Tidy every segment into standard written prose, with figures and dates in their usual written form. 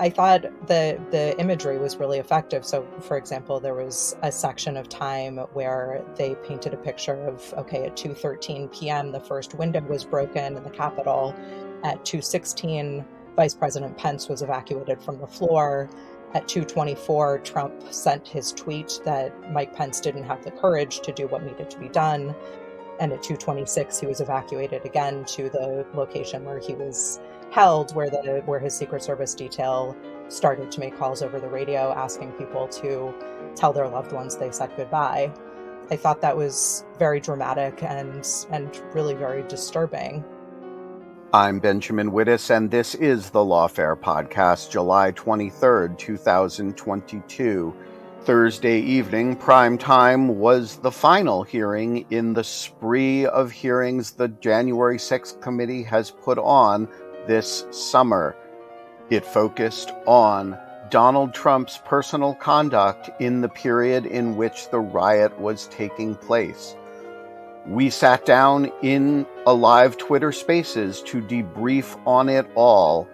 I thought the imagery was really effective. So, for example, there was a section of time where they painted a picture of, okay, at 2:13 p.m., the first window was broken in the Capitol. At 2:16, Vice President Pence was evacuated from the floor. At 2:24, Trump sent his tweet that Mike Pence didn't have the courage to do what needed to be done. And at 2:26, he was evacuated again to the location where he was held, where his Secret Service detail started to make calls over the radio asking people to tell their loved ones they said goodbye. I thought that was very dramatic and really very disturbing. I'm Benjamin Wittes, and this is the Lawfare Podcast, July 23rd, 2022. Thursday evening, prime time, was the final hearing in the spree of hearings the January 6th committee has put on this summer. It focused on Donald Trump's personal conduct in the period in which the riot was taking place. We sat down in a live Twitter Spaces to debrief on it all.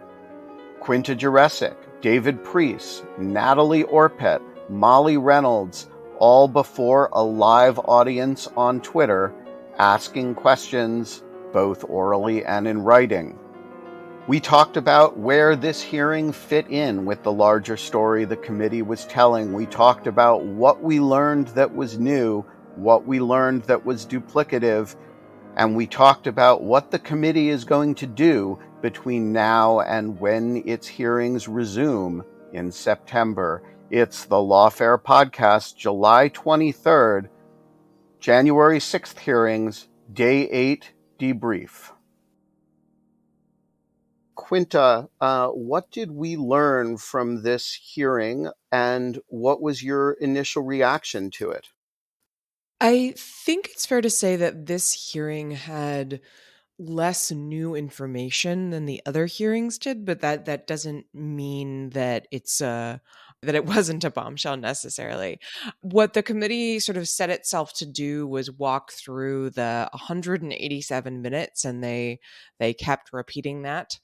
Quinta Jurecic, David Priest, Natalie Orpett, Molly Reynolds, all before a live audience on Twitter, asking questions both orally and in writing. We talked about where this hearing fit in with the larger story the committee was telling. We talked about what we learned that was new, what we learned that was duplicative, and we talked about what the committee is going to do between now and when its hearings resume in September. It's the Lawfare Podcast, July 23rd, January 6th hearings, Day 8 debrief. Quinta, what did we learn from this hearing, and what was your initial reaction to it? I think it's fair to say that this hearing had less new information than the other hearings did, but that doesn't mean that that it wasn't a bombshell necessarily. What the committee sort of set itself to do was walk through the 187 minutes, and they kept repeating that.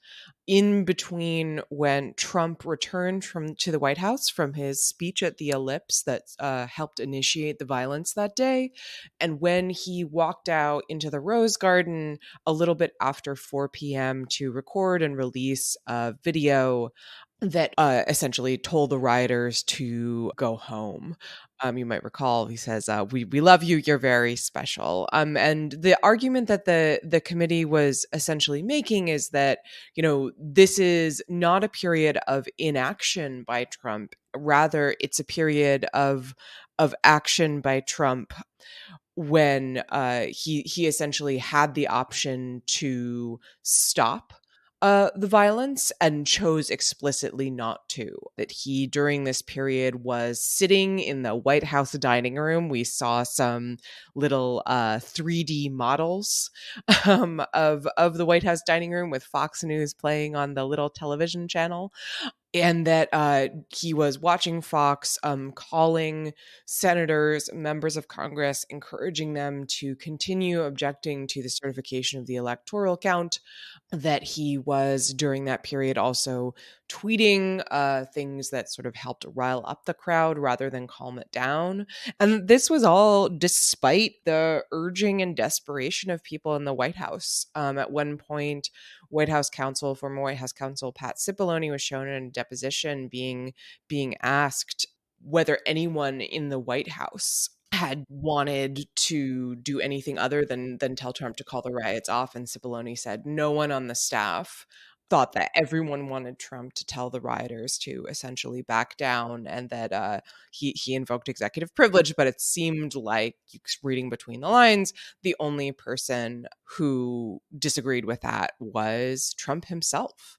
In between when Trump returned to the White House from his speech at the Ellipse that helped initiate the violence that day, and when he walked out into the Rose Garden a little bit after 4 p.m. to record and release a video that essentially told the rioters to go home. You might recall he says, we love you, you're very special. And the argument that the committee was essentially making is that, this is not a period of inaction by Trump. Rather, it's a period of action by Trump when he essentially had the option to stop the violence and chose explicitly not to. That he, during this period, was sitting in the White House dining room. We saw some little 3D models of the White House dining room with Fox News playing on the little television channel. And that he was watching Fox, calling senators, members of Congress, encouraging them to continue objecting to the certification of the electoral count. That he was, during that period, also tweeting things that sort of helped rile up the crowd rather than calm it down. And this was all despite the urging and desperation of people in the White House. At one point, former White House counsel Pat Cipollone was shown in a deposition being asked whether anyone in the White House had wanted to do anything other than tell Trump to call the riots off. And Cipollone said no one on the staff thought that. Everyone wanted Trump to tell the rioters to essentially back down, and that he invoked executive privilege. But it seemed like, reading between the lines, the only person who disagreed with that was Trump himself.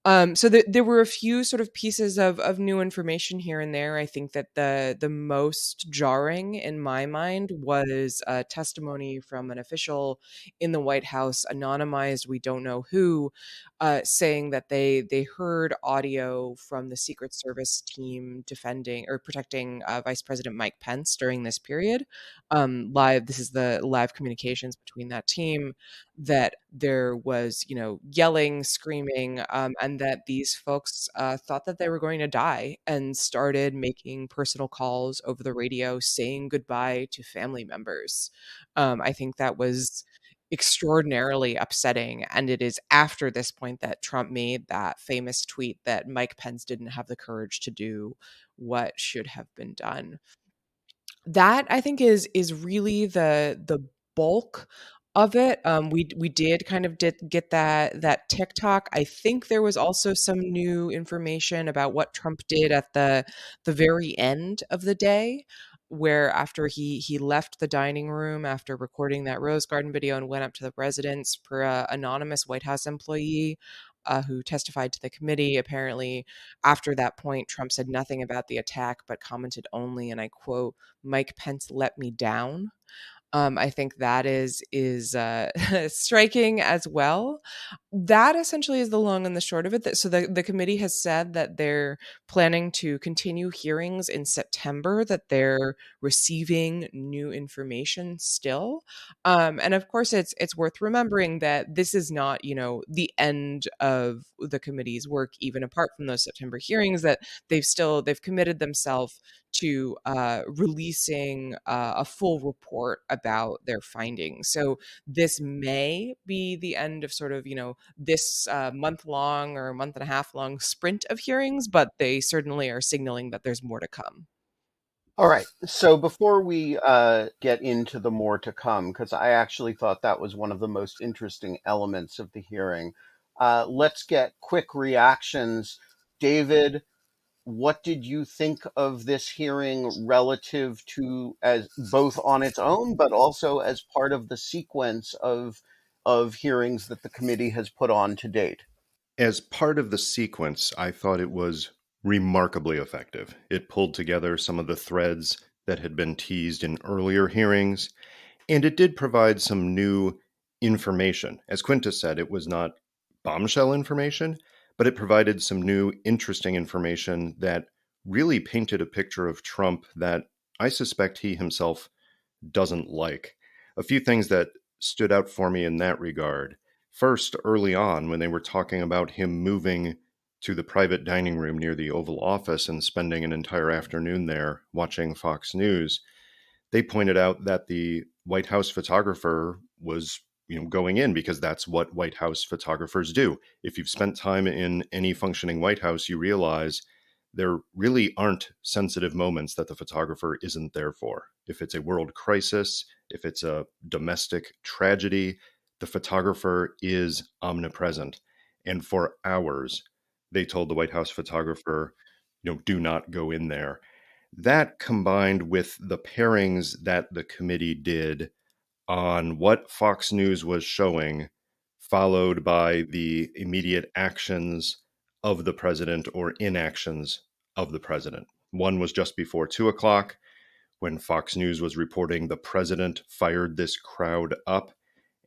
So there were a few sort of pieces of new information here and there. I think that the most jarring in my mind was a testimony from an official in the White House, anonymized, we don't know who, saying that they heard audio from the Secret Service team defending or protecting Vice President Mike Pence during this period. This is the live communications between that team, that there was, yelling, screaming, and and that these folks thought that they were going to die and started making personal calls over the radio saying goodbye to family members. I think that was extraordinarily upsetting. And it is after this point that Trump made that famous tweet that Mike Pence didn't have the courage to do what should have been done. That I think is really the bulk of it. We did kind of did get that TikTok. I think there was also some new information about what Trump did at the very end of the day, where after he left the dining room after recording that Rose Garden video and went up to the residence per a anonymous White House employee who testified to the committee. Apparently, after that point, Trump said nothing about the attack, but commented only, and I quote, "Mike Pence let me down." I think that is striking as well. That essentially is the long and the short of it. So the committee has said that they're planning to continue hearings in September, that they're receiving new information still. And of course, it's worth remembering that this is not, the end of the committee's work, even apart from those September hearings, that they've committed themselves to releasing a full report about their findings. So this may be the end of sort of, this month long or month and a half long sprint of hearings, but they certainly are signaling that there's more to come. All right. So before we get into the more to come, because I actually thought that was one of the most interesting elements of the hearing, let's get quick reactions. David, what did you think of this hearing relative to as both on its own, but also as part of the sequence of hearings that the committee has put on to date? As part of the sequence, I thought it was remarkably effective. It pulled together some of the threads that had been teased in earlier hearings, and it did provide some new information. As Quintus said, it was not bombshell information, but it provided some new, interesting information that really painted a picture of Trump that I suspect he himself doesn't like. A few things that stood out for me in that regard. First, early on, when they were talking about him moving to the private dining room near the Oval Office and spending an entire afternoon there watching Fox News, they pointed out that the White House photographer was going in because that's what White House photographers do. If you've spent time in any functioning White House, you realize there really aren't sensitive moments that the photographer isn't there for. If it's a world crisis, if it's a domestic tragedy, the photographer is omnipresent. And for hours, they told the White House photographer, do not go in there. That combined with the pairings that the committee did on what Fox News was showing, followed by the immediate actions of the president or inactions of the president. One was just before 2:00 when Fox News was reporting the president fired this crowd up.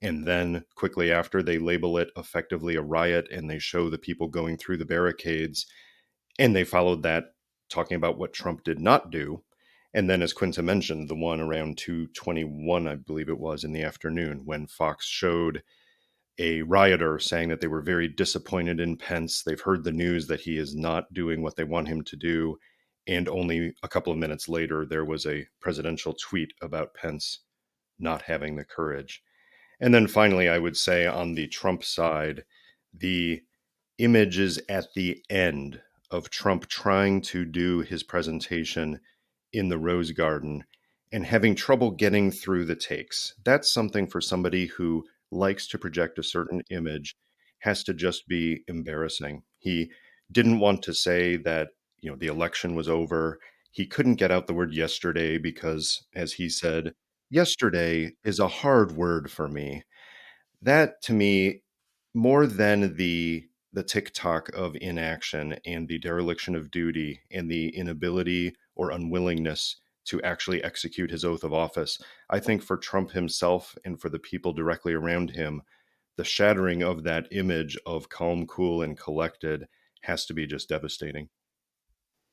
And then quickly after, they label it effectively a riot and they show the people going through the barricades. And they followed that talking about what Trump did not do. And then, as Quinta mentioned, the one around 2:21, I believe it was, in the afternoon, when Fox showed a rioter saying that they were very disappointed in Pence. They've heard the news that he is not doing what they want him to do. And only a couple of minutes later, there was a presidential tweet about Pence not having the courage. And then finally, I would say on the Trump side, the images at the end of Trump trying to do his presentation in the Rose Garden and having trouble getting through the takes. That's something for somebody who likes to project a certain image has to just be embarrassing. He didn't want to say that, the election was over. He couldn't get out the word yesterday because, as he said, yesterday is a hard word for me. That to me, more than the TikTok of inaction and the dereliction of duty and the inability or unwillingness to actually execute his oath of office, I think for Trump himself and for the people directly around him, the shattering of that image of calm, cool, and collected has to be just devastating.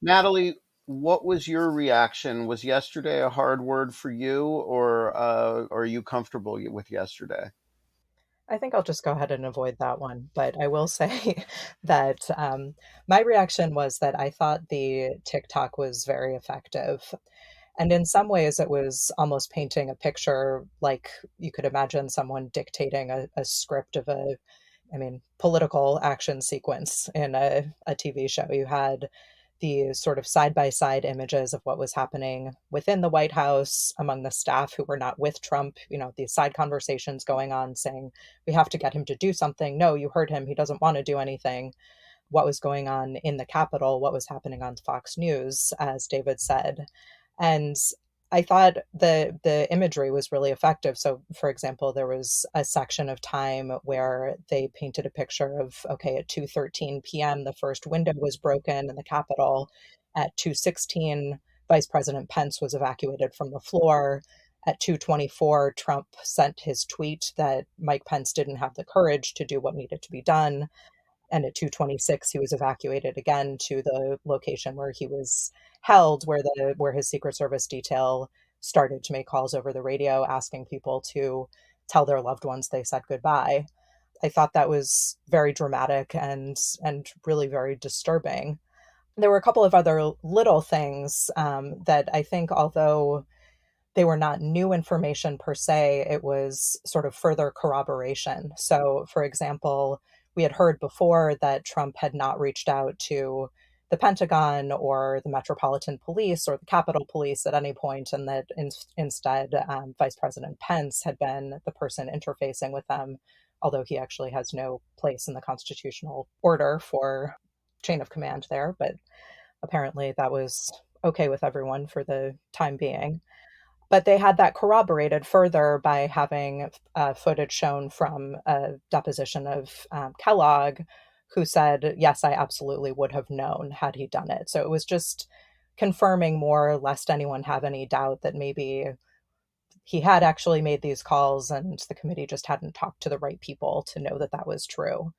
Natalie, what was your reaction? Was yesterday a hard word for you, or are you comfortable with yesterday? I think I'll just go ahead and avoid that one. But I will say that my reaction was that I thought the TikTok was very effective. And in some ways, it was almost painting a picture like you could imagine someone dictating a script of political action sequence in a TV show. You had the sort of side by side images of what was happening within the White House among the staff who were not with Trump, these side conversations going on saying, we have to get him to do something. No, you heard him. He doesn't want to do anything. What was going on in the Capitol, what was happening on Fox News, as David said. And I thought the imagery was really effective. So, for example, there was a section of time where they painted a picture of, okay, at 2:13 p.m., the first window was broken in the Capitol. At 2:16, Vice President Pence was evacuated from the floor. At 2:24, Trump sent his tweet that Mike Pence didn't have the courage to do what needed to be done. And at 2:26, he was evacuated again to the location where he was held, where his Secret Service detail started to make calls over the radio asking people to tell their loved ones they said goodbye. I thought that was very dramatic and really very disturbing. There were a couple of other little things that I think, although they were not new information per se, it was sort of further corroboration. So, for example, we had heard before that Trump had not reached out to the Pentagon or the Metropolitan Police or the Capitol Police at any point, and that instead Vice President Pence had been the person interfacing with them, although he actually has no place in the constitutional order for chain of command there. But apparently that was okay with everyone for the time being. But they had that corroborated further by having footage shown from a deposition of Kellogg, who said, yes, I absolutely would have known had he done it. So it was just confirming more, lest anyone have any doubt that maybe he had actually made these calls and the committee just hadn't talked to the right people to know that that was true.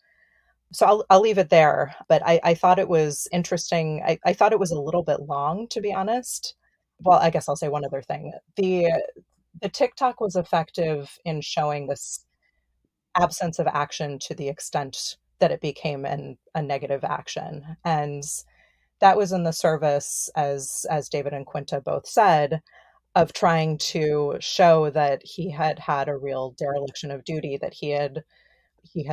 So I'll leave it there. But I thought it was interesting. I thought it was a little bit long, to be honest. Well, I guess I'll say one other thing. The TikTok was effective in showing this absence of action to the extent that it became a negative action. And that was in the service, as David and Quinta both said, of trying to show that he had had a real dereliction of duty, that he had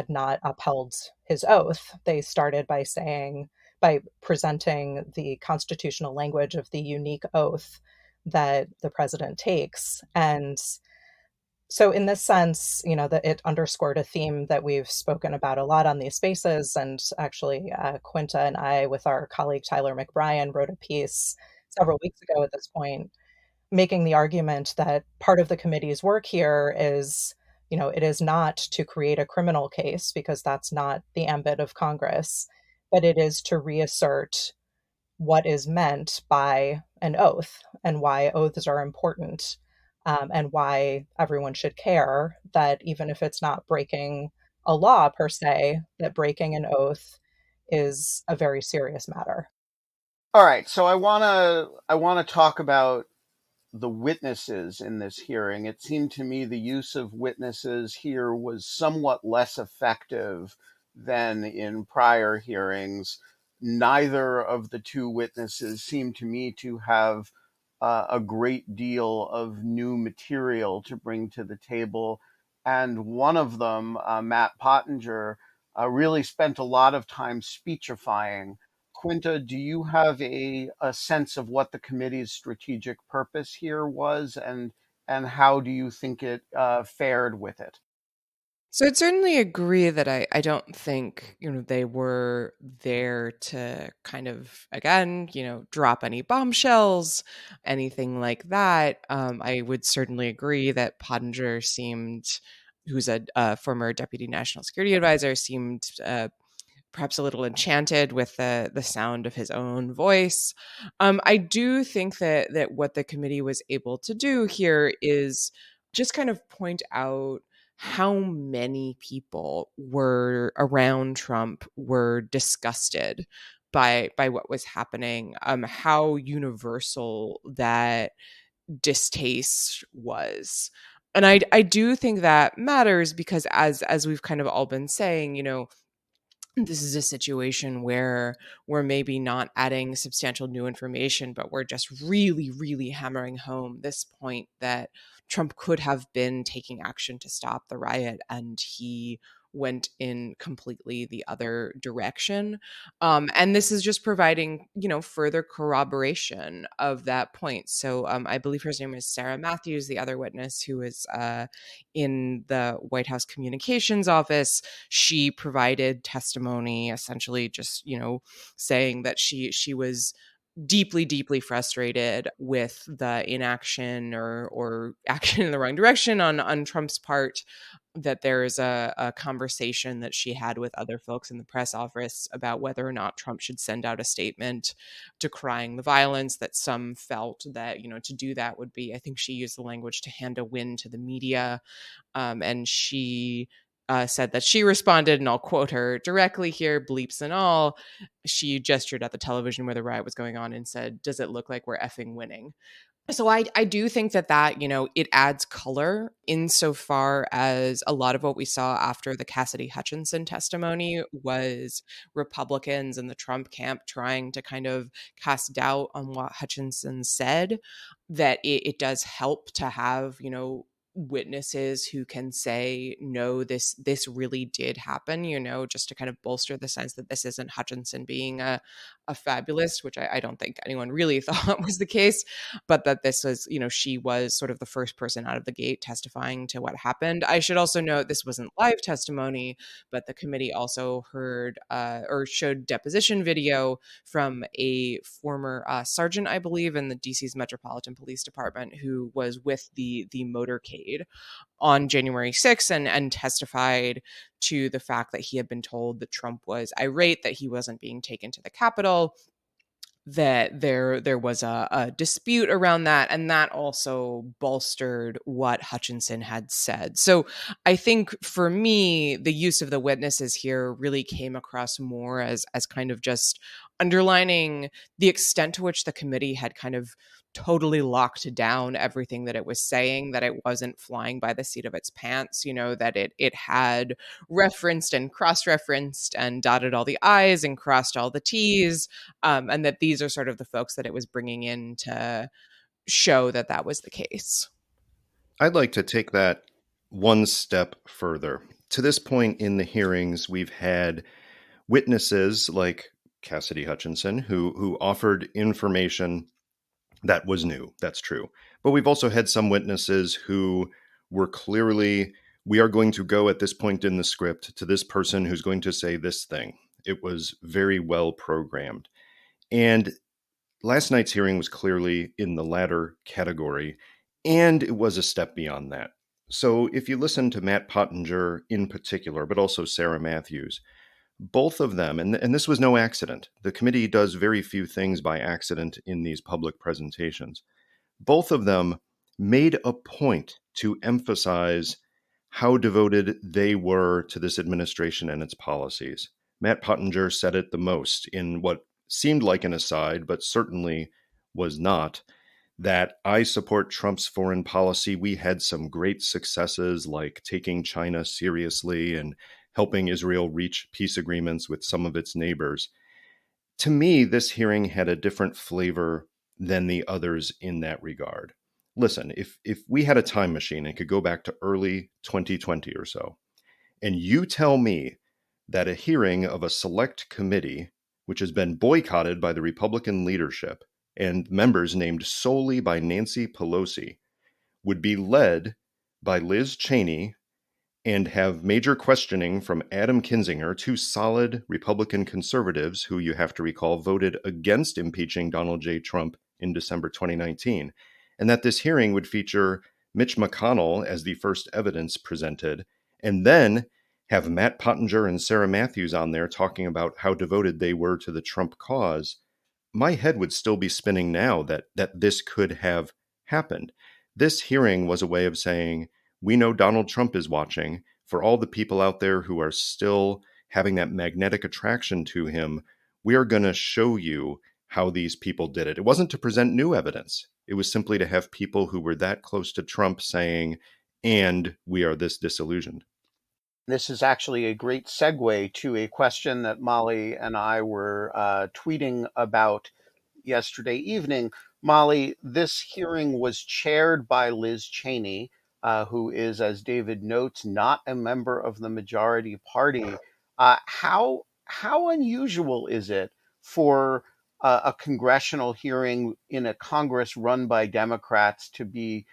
not upheld his oath. They started by presenting the constitutional language of the unique oath that the president takes. And so in this sense, that it underscored a theme that we've spoken about a lot on these spaces. And actually, Quinta and I, with our colleague Tyler McBrien, wrote a piece several weeks ago at this point, making the argument that part of the committee's work here is, it is not to create a criminal case, because that's not the ambit of Congress, but it is to reassert what is meant by an oath and why oaths are important, and why everyone should care that even if it's not breaking a law per se, that breaking an oath is a very serious matter. All right, so I want to talk about the witnesses in this hearing. It seemed to me the use of witnesses here was somewhat less effective than in prior hearings. Neither of the two witnesses seemed to me to have a great deal of new material to bring to the table. And one of them, Matt Pottinger, really spent a lot of time speechifying. Quinta, do you have a sense of what the committee's strategic purpose here was, and how do you think it fared with it? So I'd certainly agree that I don't think, they were there to kind of, again, drop any bombshells, anything like that. I would certainly agree that Pottinger who's a former deputy national security advisor, seemed perhaps a little enchanted with the sound of his own voice. I do think that what the committee was able to do here is just kind of point out how many people were around Trump were disgusted by what was happening, how universal that distaste was. And I do think that matters because as we've kind of all been saying, this is a situation where we're maybe not adding substantial new information, but we're just really, really hammering home this point that Trump could have been taking action to stop the riot, and he went in completely the other direction. And this is just providing, further corroboration of that point. So I believe her name is Sarah Matthews, the other witness who is in the White House communications office. She provided testimony essentially just, saying that she was deeply, deeply frustrated with the inaction or action in the wrong direction on Trump's part, that there is a conversation that she had with other folks in the press office about whether or not Trump should send out a statement decrying the violence, that some felt that, to do that would be, I think she used the language, to hand a win to the media. And she said that she responded, and I'll quote her directly here, bleeps and all. She gestured at the television where the riot was going on and said, "Does it look like we're effing winning?" So I do think that, it adds color insofar as a lot of what we saw after the Cassidy Hutchinson testimony was Republicans in the Trump camp trying to kind of cast doubt on what Hutchinson said, that it does help to have, witnesses who can say, no, this really did happen, just to kind of bolster the sense that this isn't Hutchinson being a fabulist, which I don't think anyone really thought was the case, but that this was, she was sort of the first person out of the gate testifying to what happened. I should also note this wasn't live testimony, but the committee also heard or showed deposition video from a former sergeant, I believe, in the DC's Metropolitan Police Department, who was with the motorcade on January 6th and testified to the fact that he had been told that Trump was irate, that he wasn't being taken to the Capitol, that there was a dispute around that, and that also bolstered what Hutchinson had said. So I think for me, the use of the witnesses here really came across more as kind of just underlining the extent to which the committee had kind of totally locked down everything that it was saying, that it wasn't flying by the seat of its pants, that it had referenced and cross-referenced and dotted all the I's and crossed all the T's, and that these are sort of the folks that it was bringing in to show that that was the case. I'd like to take that one step further. To this point in the hearings, we've had witnesses like Cassidy Hutchinson who offered information that was new. That's true. But we've also had some witnesses who were clearly, we are going to go at this point in the script to this person who's going to say this thing. It was very well programmed. And last night's hearing was clearly in the latter category, and it was a step beyond that. So if you listen to Matt Pottinger in particular, but also Sarah Matthews, both of them, and this was no accident. The committee does very few things by accident in these public presentations. Both of them made a point to emphasize how devoted they were to this administration and its policies. Matt Pottinger said it the most in what seemed like an aside, but certainly was not, that I support Trump's foreign policy. We had some great successes like taking China seriously and helping Israel reach peace agreements with some of its neighbors. To me, this hearing had a different flavor than the others in that regard. Listen, if we had a time machine and could go back to early 2020 or so, and you tell me that a hearing of a select committee, which has been boycotted by the Republican leadership and members named solely by Nancy Pelosi, would be led by Liz Cheney and have major questioning from Adam Kinzinger, two solid Republican conservatives who, you have to recall, voted against impeaching Donald J. Trump in December 2019, and that this hearing would feature Mitch McConnell as the first evidence presented, and then have Matt Pottinger and Sarah Matthews on there talking about how devoted they were to the Trump cause, my head would still be spinning now that this could have happened. This hearing was a way of saying, we know Donald Trump is watching. For all the people out there who are still having that magnetic attraction to him, we are going to show you how these people did it. It wasn't to present new evidence. It was simply to have people who were that close to Trump saying, and we are this disillusioned. This is actually a great segue to a question that Molly and I were tweeting about yesterday evening. Molly, this hearing was chaired by Liz Cheney, who is, as David notes, not a member of the majority party. How unusual is it for a congressional hearing in a Congress run by Democrats to be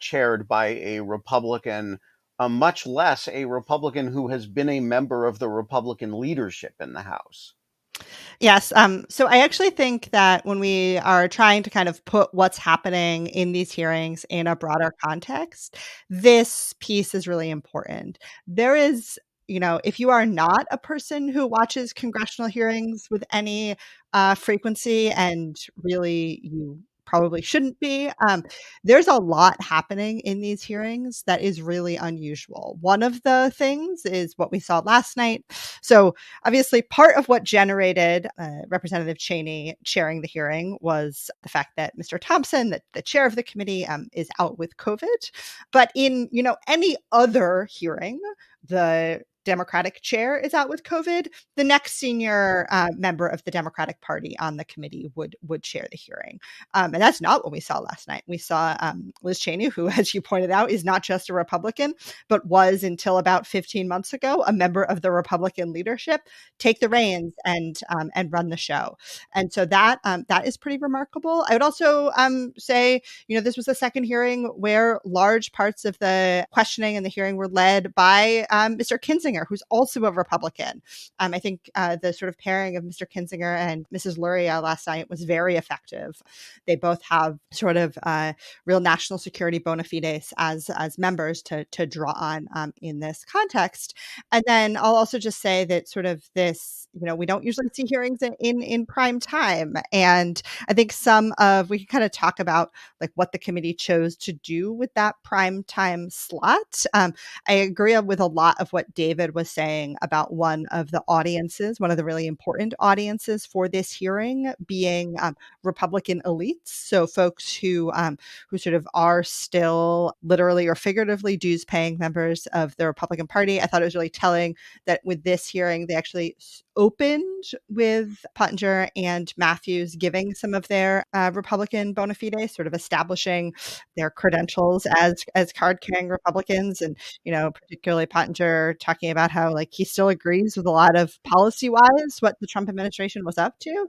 chaired by a Republican, much less a Republican who has been a member of the Republican leadership in the House? Yes. So I actually think that when we are trying to kind of put what's happening in these hearings in a broader context, this piece is really important. There is, if you are not a person who watches congressional hearings with any frequency, and really you probably shouldn't be, there's a lot happening in these hearings that is really unusual. One of the things is what we saw last night. So obviously, part of what generated Representative Cheney chairing the hearing was the fact that Mr. Thompson, the chair of the committee, is out with COVID. But in any other hearing, the Democratic chair is out with COVID. The next senior member of the Democratic Party on the committee would chair the hearing, and that's not what we saw last night. We saw Liz Cheney, who, as you pointed out, is not just a Republican, but was until about 15 months ago a member of the Republican leadership, take the reins and run the show. And so that is pretty remarkable. I would also say, this was the second hearing where large parts of the questioning and the hearing were led by Mr. Kinzinger, who's also a Republican. I think the sort of pairing of Mr. Kinzinger and Mrs. Luria last night was very effective. They both have sort of real national security bona fides as members to draw on in this context. And then I'll also just say that sort of this, we don't usually see hearings in prime time. And I think we can kind of talk about like what the committee chose to do with that prime time slot. I agree with a lot of what David was saying about one of the really important audiences for this hearing being Republican elites. So folks who sort of are still literally or figuratively dues paying members of the Republican Party. I thought it was really telling that with this hearing, they actually opened with Pottinger and Matthews giving some of their Republican bona fides, sort of establishing their credentials as card-carrying Republicans, and particularly Pottinger talking about how like he still agrees with a lot of policy-wise what the Trump administration was up to.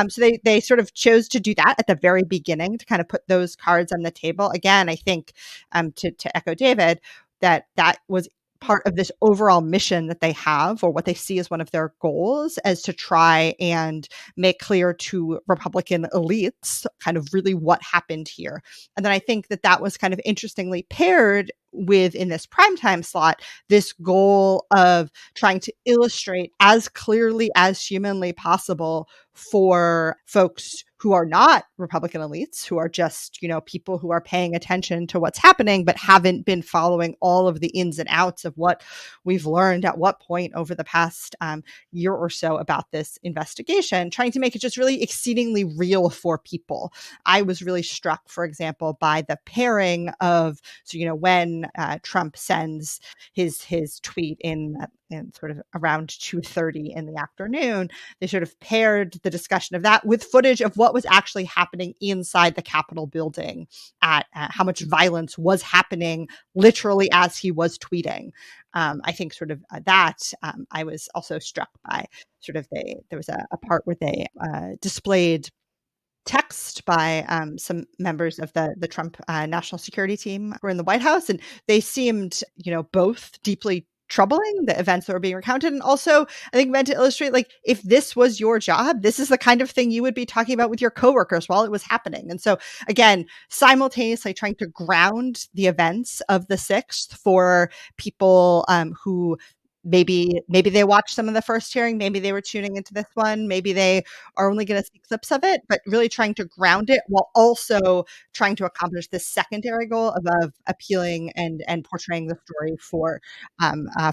So they sort of chose to do that at the very beginning to kind of put those cards on the table. Again, I think to echo David, that was part of this overall mission that they have, or what they see as one of their goals, as to try and make clear to Republican elites kind of really what happened here. And then I think that was kind of interestingly paired with, in this primetime slot, this goal of trying to illustrate as clearly as humanly possible for folks who are not Republican elites, who are just, people who are paying attention to what's happening, but haven't been following all of the ins and outs of what we've learned at what point over the past year or so about this investigation, trying to make it just really exceedingly real for people. I was really struck, for example, by the pairing of, when Trump sends his tweet in sort of around 2:30 in the afternoon, they sort of paired the discussion of that with footage of what was actually happening inside the Capitol building, at how much violence was happening literally as he was tweeting. I think sort of that I was also struck by sort of there was a part where they displayed text by some members of the Trump national security team who were in the White House, and they seemed, both deeply troubling, the events that were being recounted, and also I think meant to illustrate, like, if this was your job, this is the kind of thing you would be talking about with your coworkers while it was happening. And so again, simultaneously trying to ground the events of the 6th for people who maybe they watched some of the first hearing, maybe they were tuning into this one, maybe they are only going to see clips of it, but really trying to ground it while also trying to accomplish this secondary goal of appealing and portraying the story for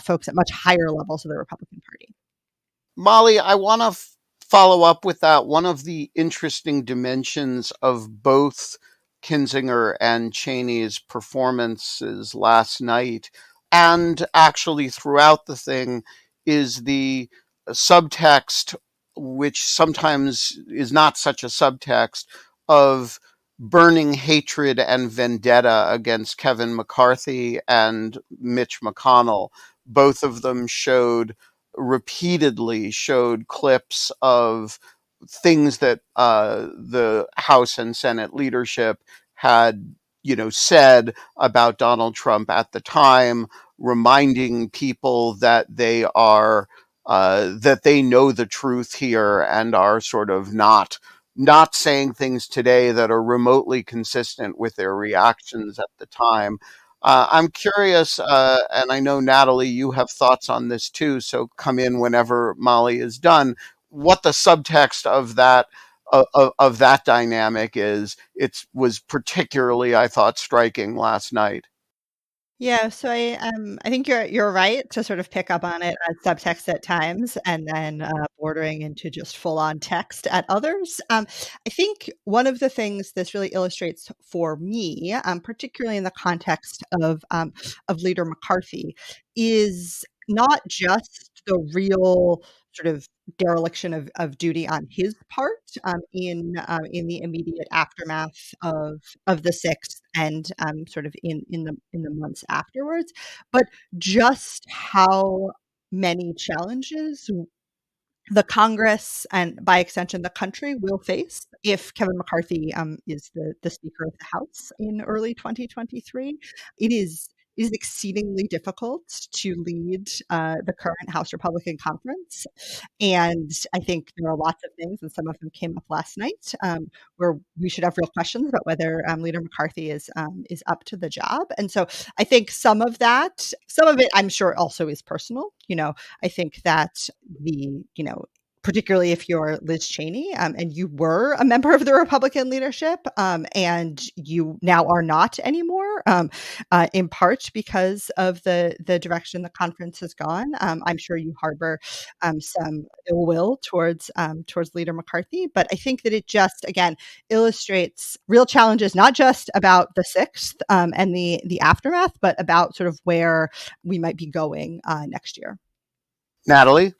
folks at much higher levels of the Republican Party. Molly, I want to follow up with that. One of the interesting dimensions of both Kinzinger and Cheney's performances last night, and actually throughout the thing, is the subtext, which sometimes is not such a subtext, of burning hatred and vendetta against Kevin McCarthy and Mitch McConnell. Both of them repeatedly showed clips of things that the House and Senate leadership had, said about Donald Trump at the time, reminding people that that they know the truth here and are sort of not saying things today that are remotely consistent with their reactions at the time. I'm curious, and I know, Natalie, you have thoughts on this too, so come in whenever Molly is done. What the subtext of that dynamic is. It was particularly, I thought, striking last night. Yeah, so I think you're right to sort of pick up on it as subtext at times and then bordering into just full on text at others. I think one of the things this really illustrates for me, particularly in the context of Leader McCarthy, is not just the real sort of dereliction of duty on his part in the immediate aftermath of the 6th and sort of in the months afterwards, but just how many challenges the Congress and by extension the country will face if Kevin McCarthy is the Speaker of the House in early 2023. It is exceedingly difficult to lead the current House Republican Conference. And I think there are lots of things, and some of them came up last night, where we should have real questions about whether Leader McCarthy is up to the job. And so I think some of it, I'm sure, also is personal. I think that particularly if you're Liz Cheney and you were a member of the Republican leadership and you now are not anymore, in part because of the direction the conference has gone. I'm sure you harbor some ill will towards Leader McCarthy, but I think that it just again illustrates real challenges, not just about the 6th and the aftermath, but about sort of where we might be going next year. Natalie?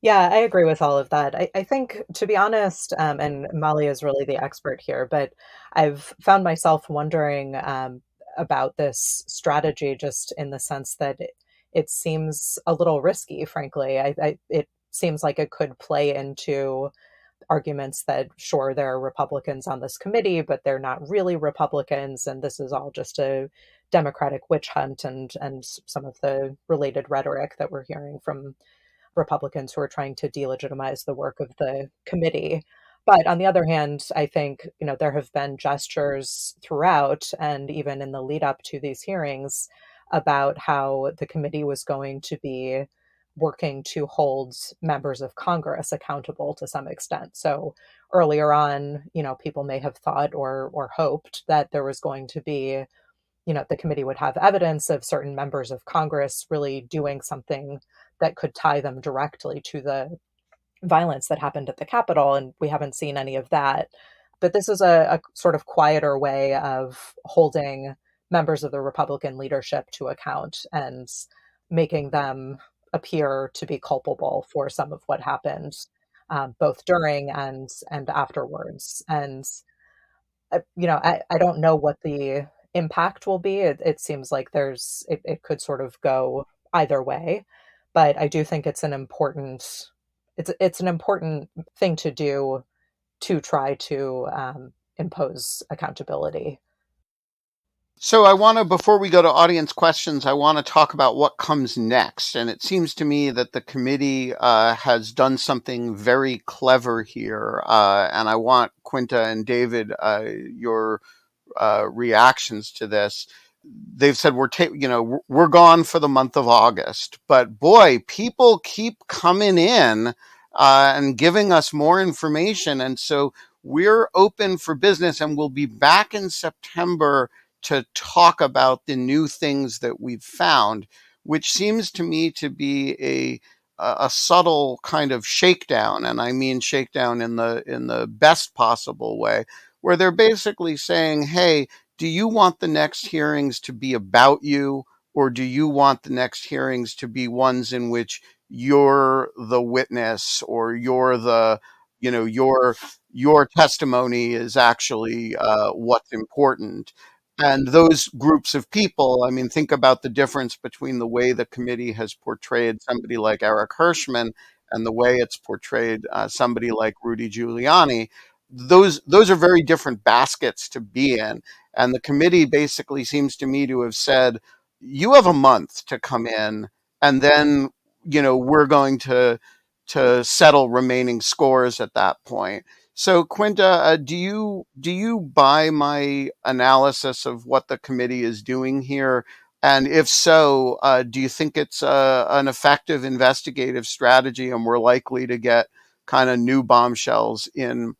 Yeah, I agree with all of that. I think, to be honest, and Molly is really the expert here, but I've found myself wondering about this strategy just in the sense that it seems a little risky, frankly. It seems like it could play into arguments that, sure, there are Republicans on this committee, but they're not really Republicans, and this is all just a Democratic witch hunt and some of the related rhetoric that we're hearing from Republicans who are trying to delegitimize the work of the committee. But on the other hand, I think, there have been gestures throughout and even in the lead up to these hearings about how the committee was going to be working to hold members of Congress accountable to some extent. So earlier on, people may have thought or hoped that there was going to be, the committee would have evidence of certain members of Congress really doing something that could tie them directly to the violence that happened at the Capitol. And we haven't seen any of that. But this is a sort of quieter way of holding members of the Republican leadership to account and making them appear to be culpable for some of what happened, both during and afterwards. And I don't know what the impact will be. It seems like it could sort of go either way, but I do think it's an important thing to do to try to impose accountability. So before we go to audience questions, I want to talk about what comes next. And it seems to me that the committee has done something very clever here. And I want Quinta and David, your reactions to this. They've said we're gone for the month of August, but boy, people keep coming in and giving us more information. And so we're open for business, and we'll be back in September to talk about the new things that we've found, which seems to me to be a subtle kind of shakedown, and I mean shakedown in the best possible way, where they're basically saying, hey, do you want the next hearings to be about you, or do you want the next hearings to be ones in which you're the witness, or you're the, your testimony is actually what's important? And those groups of people, I mean, think about the difference between the way the committee has portrayed somebody like Eric Hirschman and the way it's portrayed somebody like Rudy Giuliani. Those are very different baskets to be in. And the committee basically seems to me to have said, you have a month to come in, and then, we're going to settle remaining scores at that point. So, Quinta, do you buy my analysis of what the committee is doing here? And if so, do you think it's an effective investigative strategy, and we're likely to get kind of new bombshells in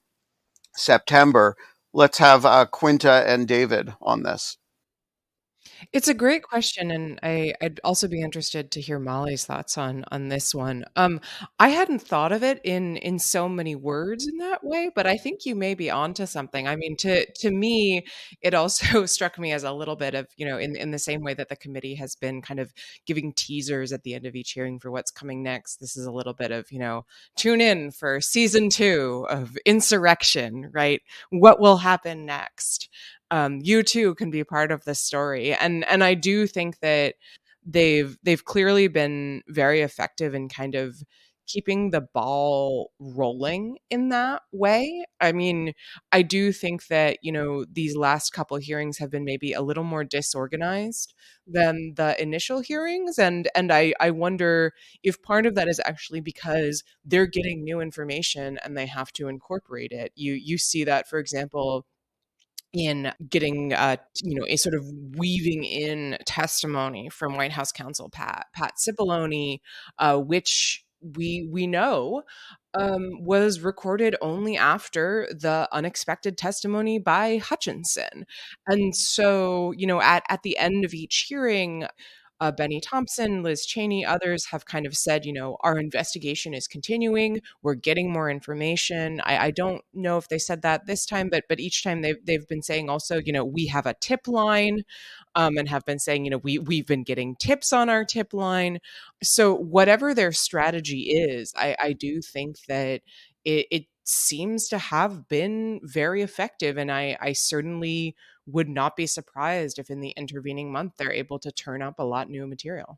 September? Let's have Quinta and David on this. It's a great question, and I'd also be interested to hear Molly's thoughts on this one. I hadn't thought of it in so many words in that way, but I think you may be onto something. I mean, to me, it also struck me as a little bit of, in the same way that the committee has been kind of giving teasers at the end of each hearing for what's coming next. This is a little bit of, tune in for season 2 of Insurrection, right? What will happen next? You too can be part of this story, and I do think that they've clearly been very effective in kind of keeping the ball rolling in that way. I mean, I do think that these last couple hearings have been maybe a little more disorganized than the initial hearings, and I wonder if part of that is actually because they're getting new information and they have to incorporate it. You see that, for example, in getting, a sort of weaving in testimony from White House counsel Pat Cipollone, which we know was recorded only after the unexpected testimony by Hutchinson. And so, at the end of each hearing, Benny Thompson, Liz Cheney, others have kind of said, our investigation is continuing. We're getting more information. I don't know if they said that this time, but each time they've been saying also, we have a tip line, and have been saying, we've been getting tips on our tip line. So whatever their strategy is, I do think that it seems to have been very effective, and I certainly would not be surprised if in the intervening month they're able to turn up a lot new material.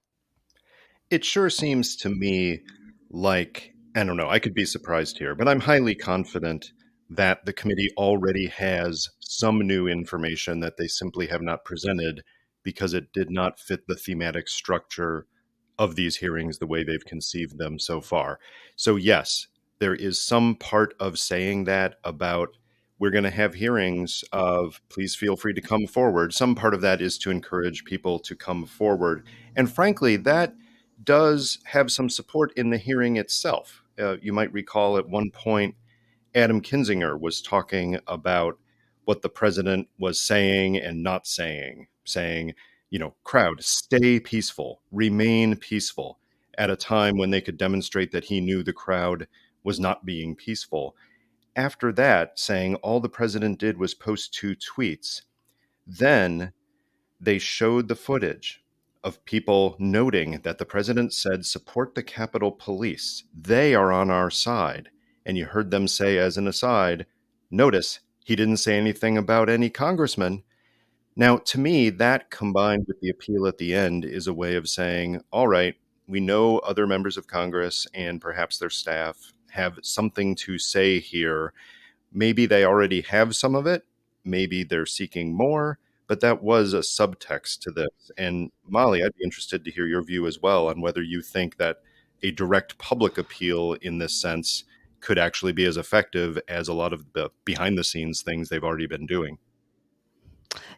It sure seems to me like, I don't know, I could be surprised here, but I'm highly confident that the committee already has some new information that they simply have not presented because it did not fit the thematic structure of these hearings the way they've conceived them so far. So, yes, there is some part of saying that about we're going to have hearings of please feel free to come forward. Some part of that is to encourage people to come forward. And frankly, that does have some support in the hearing itself. You might recall at one point, Adam Kinzinger was talking about what the president was saying and not saying, crowd, stay peaceful, remain peaceful, at a time when they could demonstrate that he knew the crowd was not being peaceful. After that, saying all the president did was post 2 tweets. Then they showed the footage of people noting that the president said, support the Capitol Police. They are on our side. And you heard them say, as an aside, notice he didn't say anything about any congressman. Now, to me, that combined with the appeal at the end is a way of saying, all right, we know other members of Congress and perhaps their staff have something to say here. Maybe they already have some of it. Maybe they're seeking more. But that was a subtext to this. And Molly, I'd be interested to hear your view as well on whether you think that a direct public appeal in this sense could actually be as effective as a lot of the behind the scenes things they've already been doing.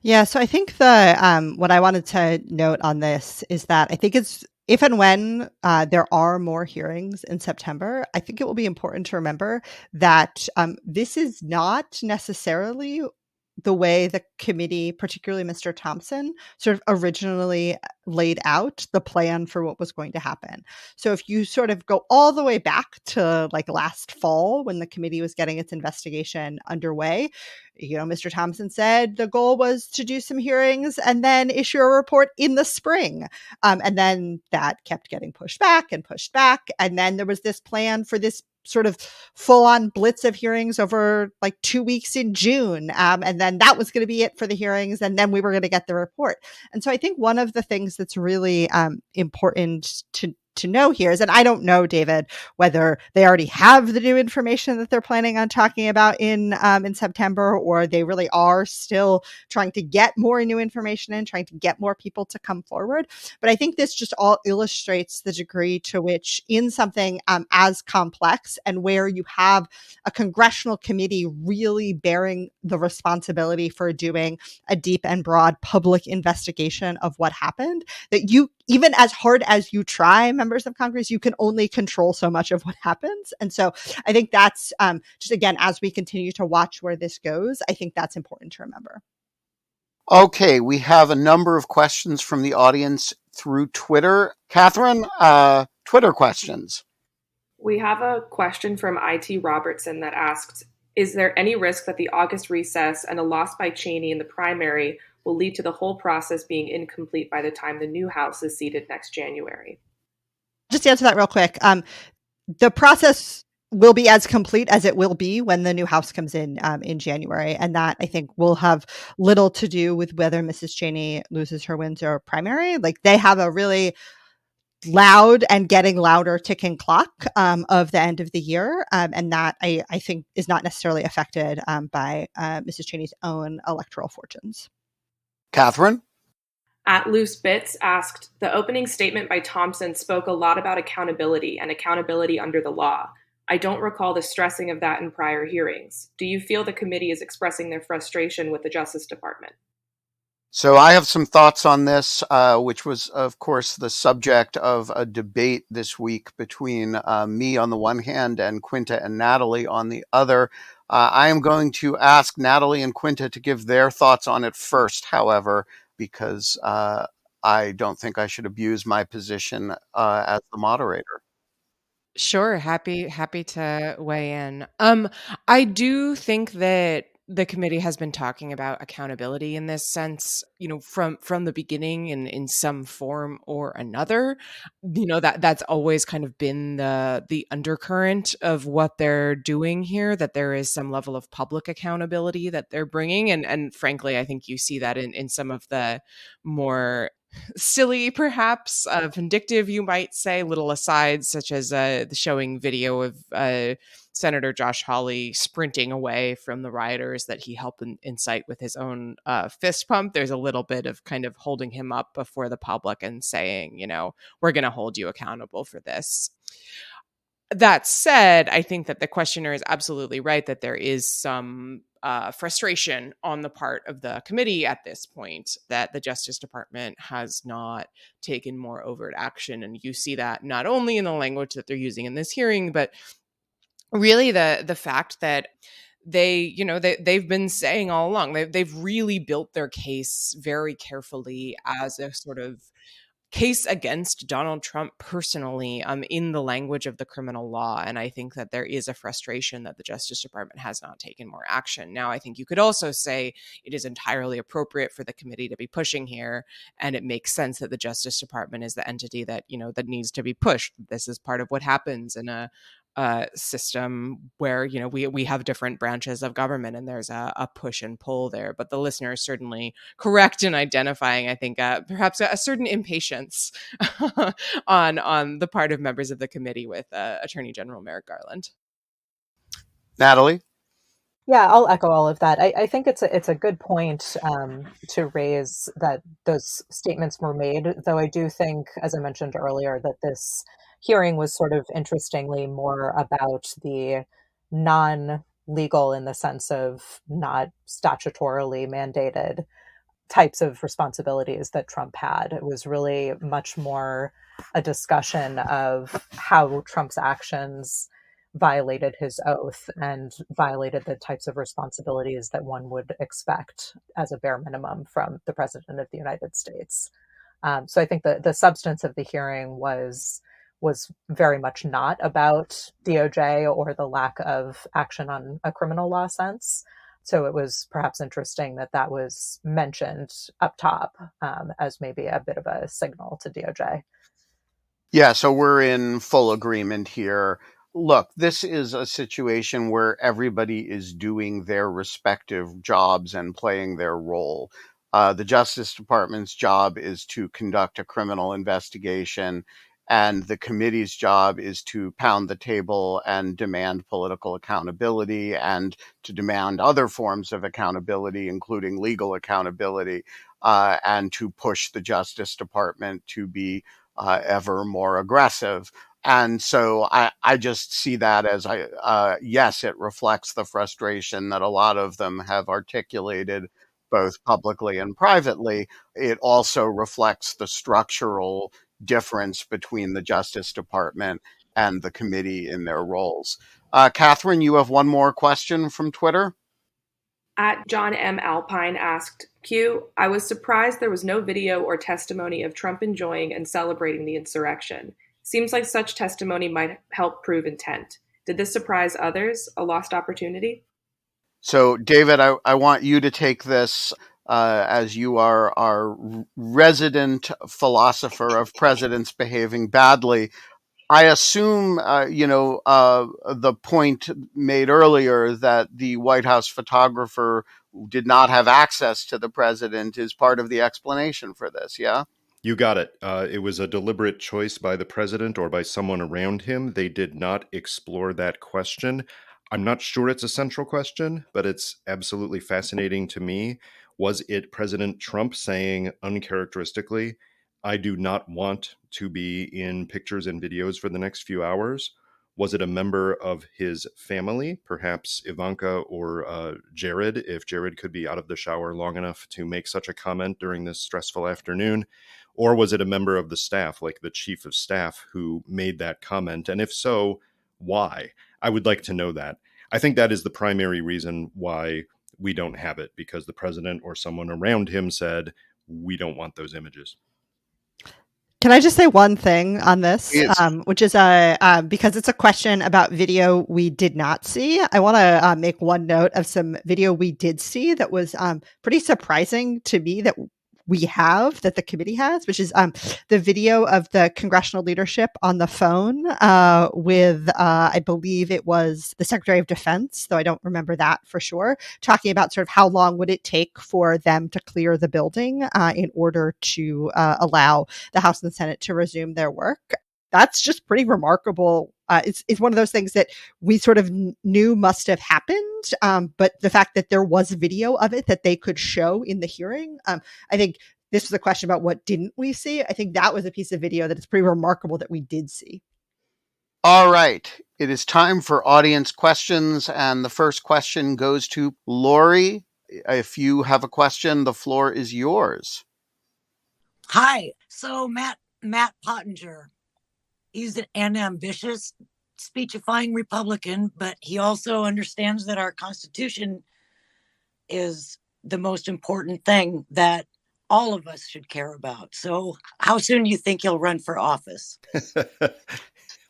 Yeah, so I think the what I wanted to note on this is that I think it's if and when there are more hearings in September, I think it will be important to remember that this is not necessarily the way the committee, particularly Mr. Thompson, sort of originally laid out the plan for what was going to happen. So if you sort of go all the way back to like last fall when the committee was getting its investigation underway, Mr. Thompson said the goal was to do some hearings and then issue a report in the spring. And then that kept getting pushed back and pushed back. And then there was this plan for this sort of full-on blitz of hearings over like 2 weeks in June. And then that was going to be it for the hearings. And then we were going to get the report. And so I think one of the things that's really important to know here is, and I don't know, David, whether they already have the new information that they're planning on talking about in September, or they really are still trying to get more new information in, trying to get more people to come forward. But I think this just all illustrates the degree to which in something as complex and where you have a congressional committee really bearing the responsibility for doing a deep and broad public investigation of what happened, that you, even as hard as you try, members of Congress, you can only control so much of what happens. And so I think that's just, again, as we continue to watch where this goes, I think that's important to remember. Okay, we have a number of questions from the audience through Twitter. Catherine, Twitter questions. We have a question from IT Robertson that asked, is there any risk that the August recess and a loss by Cheney in the primary will lead to the whole process being incomplete by the time the new House is seated next January? Just to answer that real quick. The process will be as complete as it will be when the new House comes in January. And that, I think, will have little to do with whether Mrs. Cheney loses her Windsor primary. Like, they have a really loud and getting louder ticking clock of the end of the year. And that, I think, is not necessarily affected by Mrs. Cheney's own electoral fortunes. Catherine? At Loose Bits asked, the opening statement by Thompson spoke a lot about accountability and accountability under the law. I don't recall the stressing of that in prior hearings. Do you feel the committee is expressing their frustration with the Justice Department? So I have some thoughts on this, which was, of course, the subject of a debate this week between me on the one hand and Quinta and Natalie on the other. I am going to ask Natalie and Quinta to give their thoughts on it first, however, because I don't think I should abuse my position as the moderator. Sure, happy to weigh in. I do think that the committee has been talking about accountability in this sense, from the beginning in some form or another. That's always kind of been the undercurrent of what they're doing here, that there is some level of public accountability that they're bringing. And frankly, I think you see that in some of the more silly, perhaps vindictive, you might say, little asides, such as the showing video of Senator Josh Hawley sprinting away from the rioters that he helped incite with his own fist pump. There's a little bit of kind of holding him up before the public and saying, we're going to hold you accountable for this. That said, I think that the questioner is absolutely right that there is some frustration on the part of the committee at this point that the Justice Department has not taken more overt action. And you see that not only in the language that they're using in this hearing, but really the fact that they've been saying all along, they've really built their case very carefully as a sort of case against Donald Trump personally in the language of the criminal law. And I think that there is a frustration that the Justice Department has not taken more action. Now, I think you could also say it is entirely appropriate for the committee to be pushing here. And it makes sense that the Justice Department is the entity that, that needs to be pushed. This is part of what happens in a system where we have different branches of government and there's a push and pull there. But the listener is certainly correct in identifying, I think, perhaps a certain impatience on the part of members of the committee with Attorney General Merrick Garland. Natalie? Yeah, I'll echo all of that. I think it's a good point to raise that those statements were made, though I do think, as I mentioned earlier, that this hearing was sort of interestingly more about the non-legal, in the sense of not statutorily mandated, types of responsibilities that Trump had. It was really much more a discussion of how Trump's actions violated his oath and violated the types of responsibilities that one would expect as a bare minimum from the President of the United States. So I think the substance of the hearing was very much not about DOJ or the lack of action on a criminal law sense. So it was perhaps interesting that that was mentioned up top as maybe a bit of a signal to DOJ. Yeah, so we're in full agreement here. Look, this is a situation where everybody is doing their respective jobs and playing their role. The Justice Department's job is to conduct a criminal investigation, and the committee's job is to pound the table and demand political accountability and to demand other forms of accountability, including legal accountability, and to push the Justice Department to be ever more aggressive. And so I just see that as yes, it reflects the frustration that a lot of them have articulated both publicly and privately. It also reflects the structural difference between the Justice Department and the committee in their roles. Catherine, you have one more question from Twitter. At John M. Alpine asked, Q, I was surprised there was no video or testimony of Trump enjoying and celebrating the insurrection. Seems like such testimony might help prove intent. Did this surprise others? A lost opportunity? So, David, I want you to take this as you are our resident philosopher of presidents behaving badly. I assume, the point made earlier that the White House photographer did not have access to the president is part of the explanation for this, yeah? You got it. It was a deliberate choice by the president or by someone around him. They did not explore that question. I'm not sure it's a central question, but it's absolutely fascinating to me. Was it President Trump saying uncharacteristically, I do not want to be in pictures and videos for the next few hours? Was it a member of his family, perhaps Ivanka or Jared, if Jared could be out of the shower long enough to make such a comment during this stressful afternoon? Or was it a member of the staff, like the chief of staff, who made that comment? And if so, why? I would like to know that. I think that is the primary reason why we don't have it, because the president or someone around him said, we don't want those images. Can I just say one thing on this, Yes. which is because it's a question about video we did not see. I want to make one note of some video we did see that was pretty surprising to me that we have, that the committee has, which is the video of the congressional leadership on the phone with, I believe it was the Secretary of Defense, though I don't remember that for sure, talking about sort of how long would it take for them to clear the building in order to allow the House and the Senate to resume their work. That's just pretty remarkable. It's one of those things that we sort of knew must have happened, but the fact that there was video of it that they could show in the hearing, I think this was a question about what didn't we see. I think that was a piece of video that is pretty remarkable that we did see. All right. It is time for audience questions, and the first question goes to Lori. If you have a question, the floor is yours. Hi. So Matt Pottinger, he's an ambitious, speechifying Republican, but he also understands that our Constitution is the most important thing that all of us should care about. So how soon do you think he'll run for office?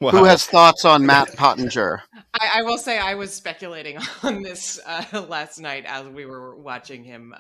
Wow. Who has thoughts on Matt Pottinger? I will say I was speculating on this last night as we were watching him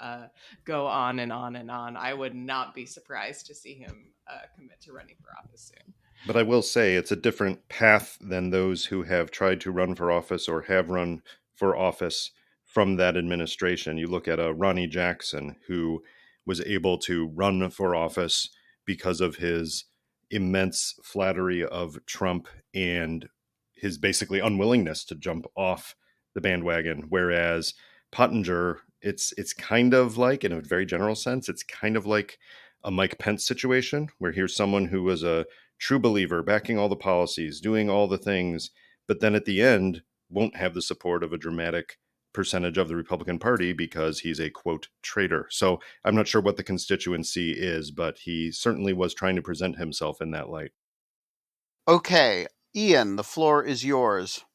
go on and on and on. I would not be surprised to see him commit to running for office soon. But I will say it's a different path than those who have tried to run for office or have run for office from that administration. You look at Ronnie Jackson, who was able to run for office because of his immense flattery of Trump and his basically unwillingness to jump off the bandwagon. Whereas Pottinger, it's kind of like, in a very general sense, it's kind of like a Mike Pence situation, where here's someone who was a true believer, backing all the policies, doing all the things, but then at the end won't have the support of a dramatic percentage of the Republican Party because he's a, quote, traitor. So I'm not sure what the constituency is, but he certainly was trying to present himself in that light. Okay, Ian, the floor is yours.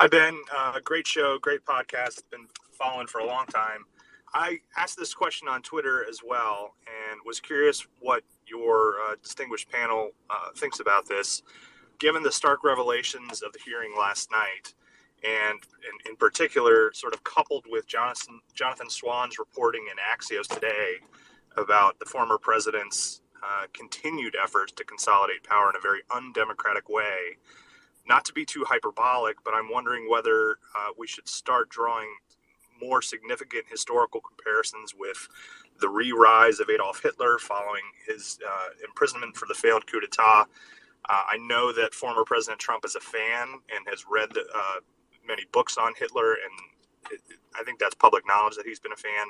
Hi, Ben. Great show, great podcast. Been following for a long time. I asked this question on Twitter as well and was curious what your distinguished panel thinks about this. Given the stark revelations of the hearing last night, and in particular, sort of coupled with Jonathan Swan's reporting in Axios today about the former president's continued efforts to consolidate power in a very undemocratic way, not to be too hyperbolic, but I'm wondering whether we should start drawing more significant historical comparisons with the re-rise of Adolf Hitler following his imprisonment for the failed coup d'etat. I know that former President Trump is a fan and has read many books on Hitler, and I think that's public knowledge that he's been a fan.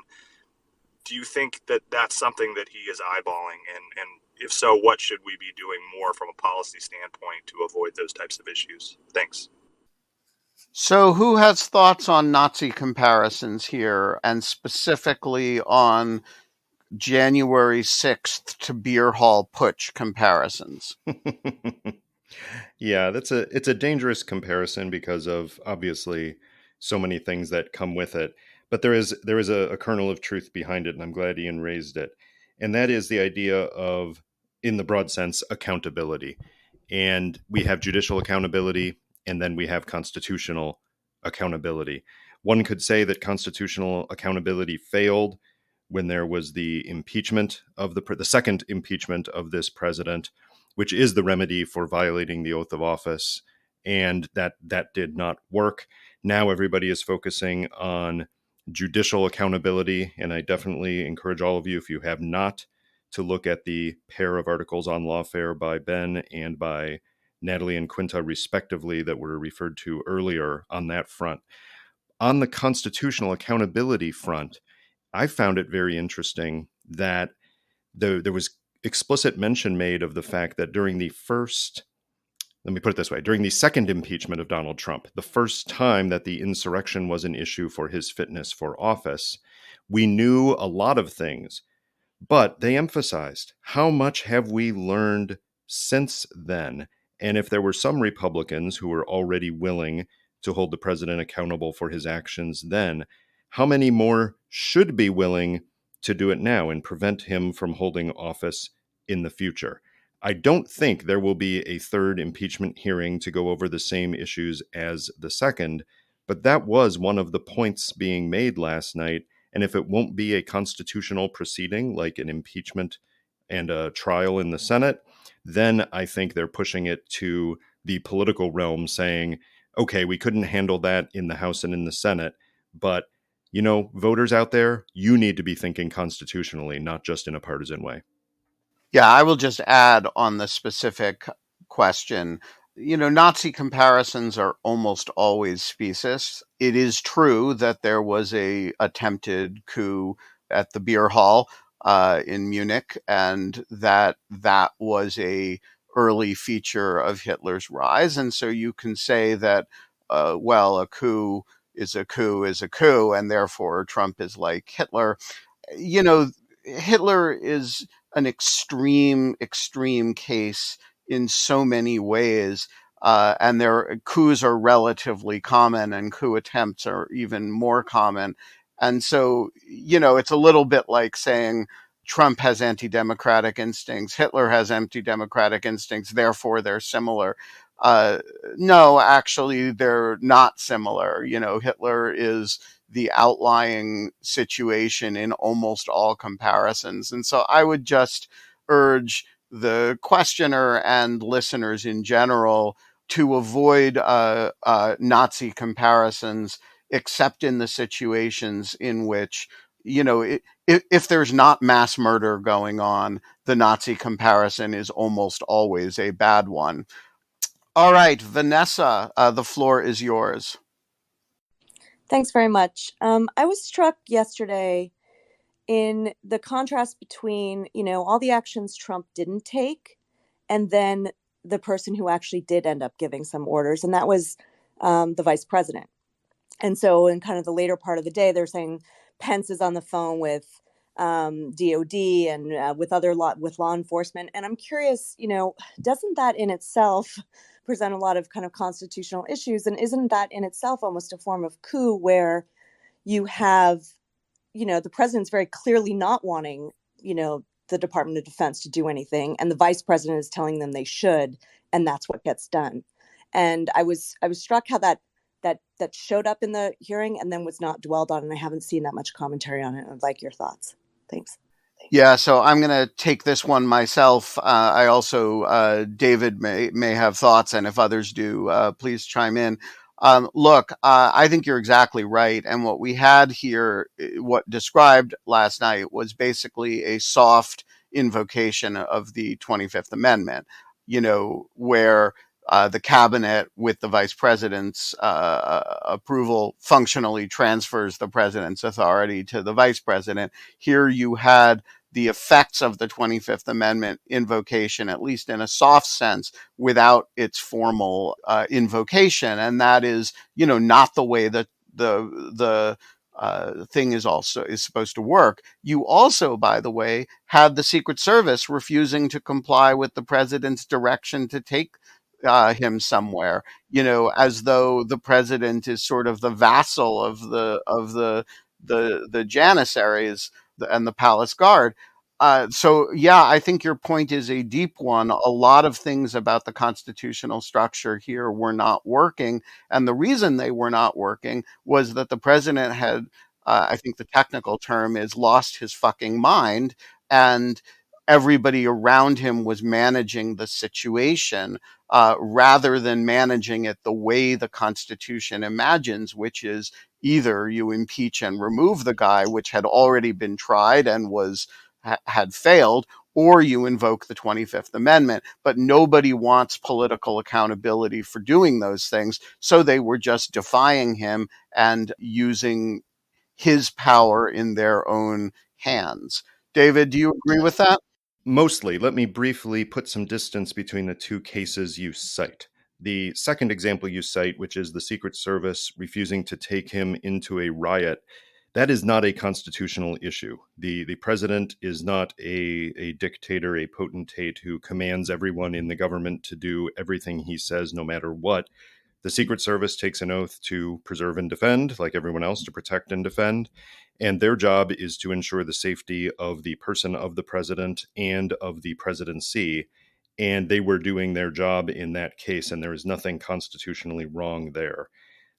Do you think that that's something that he is eyeballing? And if so, what should we be doing more from a policy standpoint to avoid those types of issues? Thanks. So, who has thoughts on Nazi comparisons here, and specifically on January 6th to beer hall putsch comparisons? Yeah, it's a dangerous comparison because of obviously so many things that come with it. But there is a kernel of truth behind it, and I'm glad Ian raised it. And that is the idea of, in the broad sense, accountability. And we have judicial accountability, and then we have constitutional accountability. One could say that constitutional accountability failed when there was the impeachment of the second impeachment of this president, which is the remedy for violating the oath of office, and that did not work. Now everybody is focusing on judicial accountability, and I definitely encourage all of you, if you have not, to look at the pair of articles on Lawfare by Ben and by Natalie and Quinta, respectively, that were referred to earlier on that front. On the constitutional accountability front, I found it very interesting that there was explicit mention made of the fact that during the second impeachment of Donald Trump, the first time that the insurrection was an issue for his fitness for office, we knew a lot of things, but they emphasized how much have we learned since then. And if there were some Republicans who were already willing to hold the president accountable for his actions then, how many more should be willing to do it now and prevent him from holding office in the future? I don't think there will be a third impeachment hearing to go over the same issues as the second, but that was one of the points being made last night. And if it won't be a constitutional proceeding like an impeachment and a trial in the Senate, then I think they're pushing it to the political realm, saying, okay, we couldn't handle that in the House and in the Senate, but voters out there, you need to be thinking constitutionally, not just in a partisan way. Yeah, I will just add on the specific question. Nazi comparisons are almost always specious. It is true that there was a attempted coup at the beer hall in Munich, and that was a early feature of Hitler's rise. And so you can say that, a coup is a coup is a coup, and therefore Trump is like Hitler. Hitler is an extreme case in so many ways. And their coups are relatively common, and coup attempts are even more common. And so, it's a little bit like saying Trump has anti-democratic instincts, Hitler has anti-democratic instincts, therefore they're similar. No, actually, they're not similar. Hitler is the outlying situation in almost all comparisons. And so I would just urge the questioner and listeners in general to avoid Nazi comparisons, except in the situations in which, if there's not mass murder going on, the Nazi comparison is almost always a bad one. All right, Vanessa, the floor is yours. Thanks very much. I was struck yesterday in the contrast between, all the actions Trump didn't take and then the person who actually did end up giving some orders, and that was the vice president. And so in kind of the later part of the day, they're saying Pence is on the phone with DOD and with law enforcement. And I'm curious, doesn't that in itself present a lot of kind of constitutional issues. And isn't that in itself almost a form of coup, where you have, the president's very clearly not wanting, the Department of Defense to do anything, and the vice president is telling them they should, and that's what gets done. And I was struck how that showed up in the hearing and then was not dwelled on, and I haven't seen that much commentary on it. I'd like your thoughts. Thanks. Yeah, so I'm going to take this one myself. I also, David may have thoughts, and if others do, please chime in. Look, I think you're exactly right. And what we had here, what described last night, was basically a soft invocation of the 25th Amendment, where the cabinet, with the vice president's approval, functionally transfers the president's authority to the vice president. Here you had the effects of the 25th Amendment invocation, at least in a soft sense, without its formal invocation. And that is, not the way that the thing is supposed to work. You also, by the way, had the Secret Service refusing to comply with the president's direction to take him somewhere, as though the president is sort of the vassal of the janissaries and the palace guard. So yeah, I think your point is a deep one. A lot of things about the constitutional structure here were not working. And the reason they were not working was that the president had, I think the technical term is, lost his fucking mind. And everybody around him was managing the situation rather than managing it the way the Constitution imagines, which is either you impeach and remove the guy, which had already been tried and had failed, or you invoke the 25th Amendment. But nobody wants political accountability for doing those things. So they were just defying him and using his power in their own hands. David, do you agree with that? Mostly. Let me briefly put some distance between the two cases you cite. The second example you cite, which is the Secret Service refusing to take him into a riot, that is not a constitutional issue. The president is not a dictator, a potentate who commands everyone in the government to do everything he says, no matter what. The Secret Service takes an oath to preserve and defend, like everyone else, to protect and defend. And their job is to ensure the safety of the person of the president and of the presidency. And they were doing their job in that case, and there is nothing constitutionally wrong there.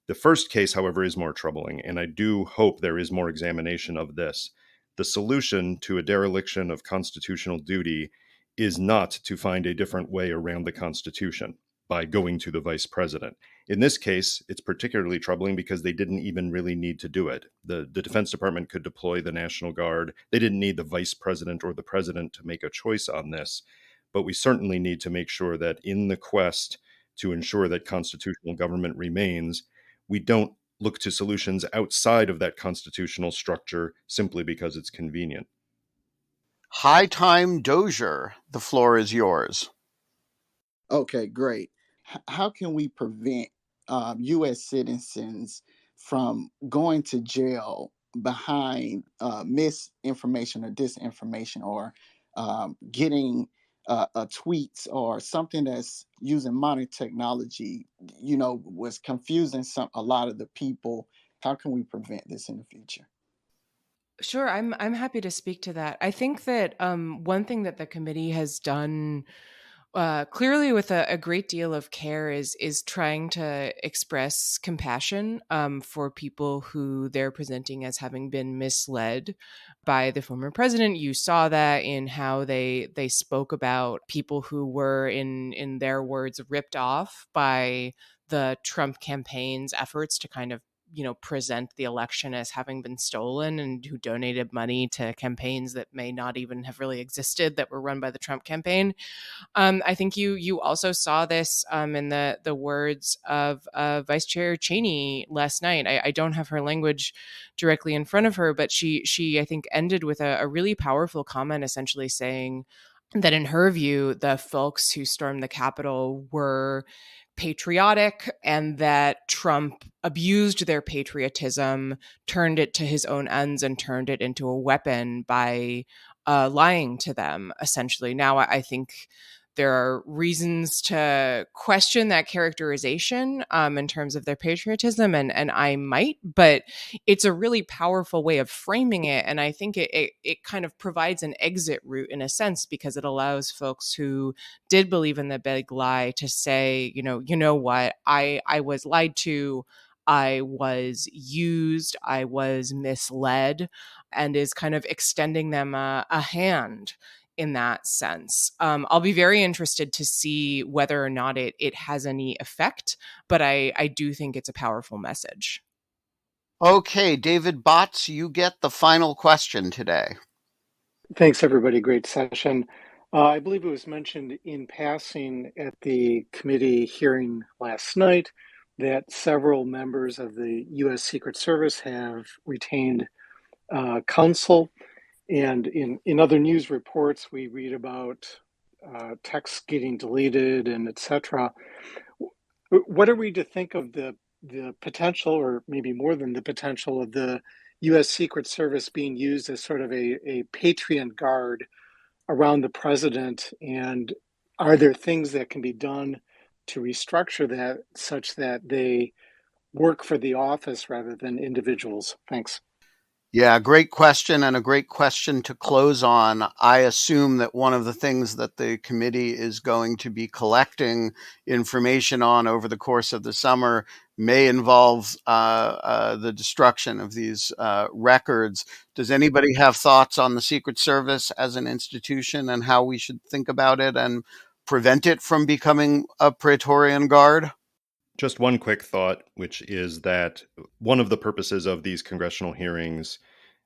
The first case, however, is more troubling, and I do hope there is more examination of this. The solution to a dereliction of constitutional duty is not to find a different way around the Constitution by going to the vice president. In this case, it's particularly troubling because they didn't even really need to do it. The Defense Department could deploy the National Guard. They didn't need the vice president or the president to make a choice on this. But we certainly need to make sure that in the quest to ensure that constitutional government remains, we don't look to solutions outside of that constitutional structure simply because it's convenient. High Time Dozier, the floor is yours. Okay, great. How can we prevent U.S. citizens from going to jail behind misinformation or disinformation, or getting tweets or something that's using modern technology, was confusing a lot of the people? How can we prevent this in the future? Sure, I'm happy to speak to that. I think that one thing that the committee has done clearly with a great deal of care is trying to express compassion for people who they're presenting as having been misled by the former president. You saw that in how they spoke about people who were, in their words, ripped off by the Trump campaign's efforts to kind of present the election as having been stolen, and who donated money to campaigns that may not even have really existed that were run by the Trump campaign. I think you also saw this in the words of Vice Chair Cheney last night. I don't have her language directly in front of her, but she I think ended with a really powerful comment, essentially saying that in her view, the folks who stormed the Capitol were patriotic, and that Trump abused their patriotism, turned it to his own ends, and turned it into a weapon by lying to them, essentially. Now, I think There are reasons to question that characterization in terms of their patriotism, and I might, but it's a really powerful way of framing it. And I think it kind of provides an exit route in a sense, because it allows folks who did believe in the big lie to say, you know what, I was lied to, I was used, I was misled, and is kind of extending them a hand in that sense. I'll be very interested to see whether or not it has any effect, but I do think it's a powerful message. Okay, David Botts, you get the final question today. Thanks, everybody. Great session. I believe it was mentioned in passing at the committee hearing last night that several members of the U.S. Secret Service have retained counsel. And in other news reports, we read about texts getting deleted and et cetera. What are we to think of the potential, or maybe more than the potential, of the U.S. Secret Service being used as sort of a Patreon guard around the president? And are there things that can be done to restructure that such that they work for the office rather than individuals? Thanks. Yeah, great question, and a great question to close on. I assume that one of the things that the committee is going to be collecting information on over the course of the summer may involve the destruction of these records. Does anybody have thoughts on the Secret Service as an institution and how we should think about it and prevent it from becoming a Praetorian Guard? Just one quick thought, which is that one of the purposes of these congressional hearings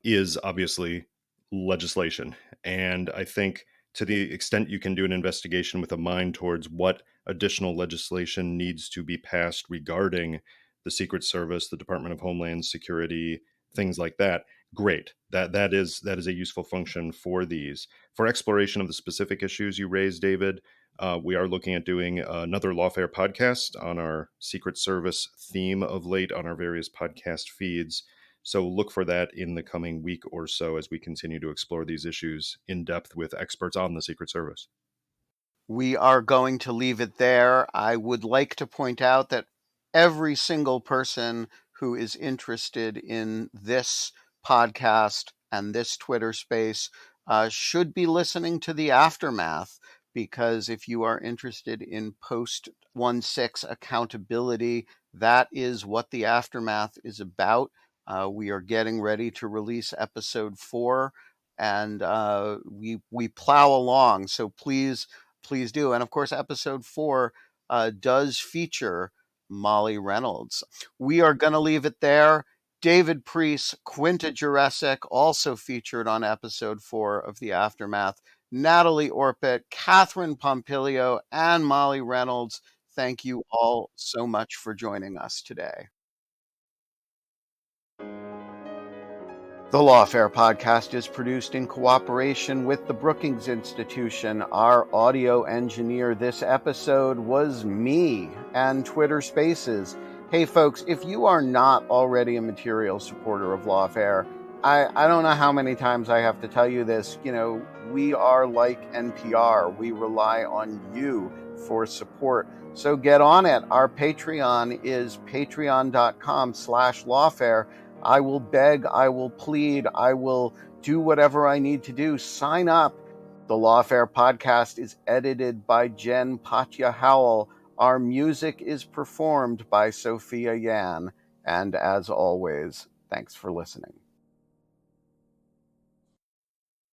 is obviously legislation. And I think to the extent you can do an investigation with a mind towards what additional legislation needs to be passed regarding the Secret Service, the Department of Homeland Security, things like that, great. That is a useful function for these. For exploration of the specific issues you raised, David, we are looking at doing another Lawfare podcast on our Secret Service theme of late on our various podcast feeds. So look for that in the coming week or so as we continue to explore these issues in depth with experts on the Secret Service. We are going to leave it there. I would like to point out that every single person who is interested in this podcast and this Twitter space should be listening to the aftermath, because if you are interested in post 1/6 accountability, that is what the aftermath is about. We are getting ready to release episode 4, and we plow along. So please do. And of course, episode 4 does feature Molly Reynolds. We are going to leave it there. David Priest, Quinta Jurecic, also featured on episode 4 of The Aftermath. Natalie Orpett, Catherine Pompilio, and Molly Reynolds. Thank you all so much for joining us today. The Lawfare podcast is produced in cooperation with the Brookings Institution. Our audio engineer this episode was me and Twitter Spaces. Hey folks, if you are not already a material supporter of Lawfare, I don't know how many times I have to tell you this. We are like NPR. We rely on you for support. So get on it. Our Patreon is patreon.com/lawfare. I will beg, I will plead, I will do whatever I need to do. Sign up. The Lawfare podcast is edited by Jen Patja Howell. Our music is performed by Sophia Yan. And as always, thanks for listening.